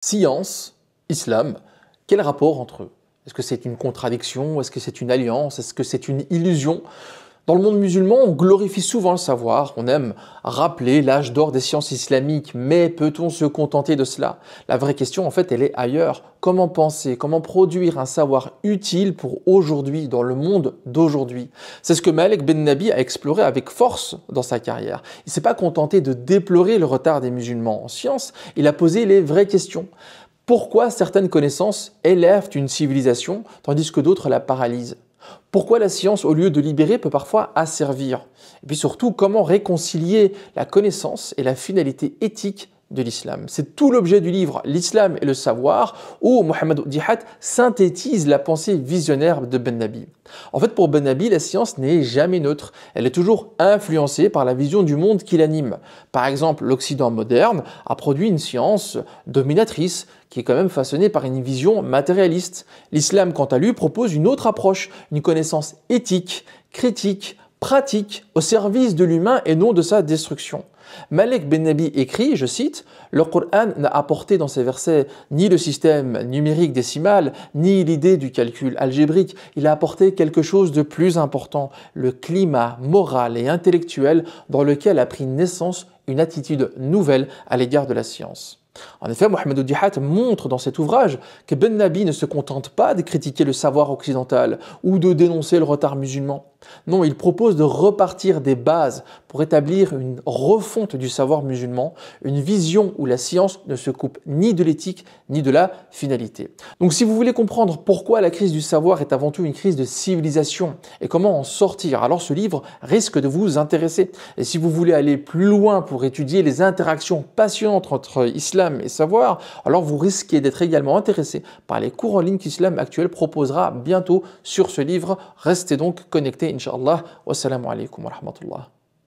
Science, islam, quel rapport entre eux? Est-ce que c'est une contradiction? Est-ce que c'est une alliance? Est-ce que c'est une illusion? Dans le monde musulman, on glorifie souvent le savoir, on aime rappeler l'âge d'or des sciences islamiques, mais peut-on se contenter de cela? La vraie question, en fait, elle est ailleurs. Comment penser, comment produire un savoir utile pour aujourd'hui, dans le monde d'aujourd'hui? C'est ce que Malek Ben Nabi a exploré avec force dans sa carrière. Il ne s'est pas contenté de déplorer le retard des musulmans en sciences, il a posé les vraies questions. Pourquoi certaines connaissances élèvent une civilisation, tandis que d'autres la paralysent? Pourquoi la science, au lieu de libérer, peut parfois asservir? Et puis surtout, comment réconcilier la connaissance et la finalité éthique de l'islam? C'est tout l'objet du livre L'Islam et le savoir, où Mohammed Dihat synthétise la pensée visionnaire de Ben Nabi. En fait, pour Ben Nabi, la science n'est jamais neutre. Elle est toujours influencée par la vision du monde qui l'anime. Par exemple, l'Occident moderne a produit une science dominatrice qui est quand même façonnée par une vision matérialiste. L'islam, quant à lui, propose une autre approche, une connaissance éthique, critique, pratique, au service de l'humain et non de sa destruction. Malek Ben Nabi écrit, je cite, « Le Coran n'a apporté dans ses versets ni le système numérique décimal, ni l'idée du calcul algébrique. Il a apporté quelque chose de plus important, le climat moral et intellectuel dans lequel a pris naissance une attitude nouvelle à l'égard de la science. » En effet, Mohammed Dihat montre dans cet ouvrage que Ben Nabi ne se contente pas de critiquer le savoir occidental ou de dénoncer le retard musulman. Non, il propose de repartir des bases pour établir une refonte du savoir musulman, une vision où la science ne se coupe ni de l'éthique ni de la finalité. Donc si vous voulez comprendre pourquoi la crise du savoir est avant tout une crise de civilisation et comment en sortir, alors ce livre risque de vous intéresser. Et si vous voulez aller plus loin pour étudier les interactions passionnantes entre islam et savoir, alors vous risquez d'être également intéressé par les cours en ligne qu'Islam Actuel proposera bientôt sur ce livre. Restez donc connectés, Inch'Allah. Wassalamu alaikum wa rahmatullah.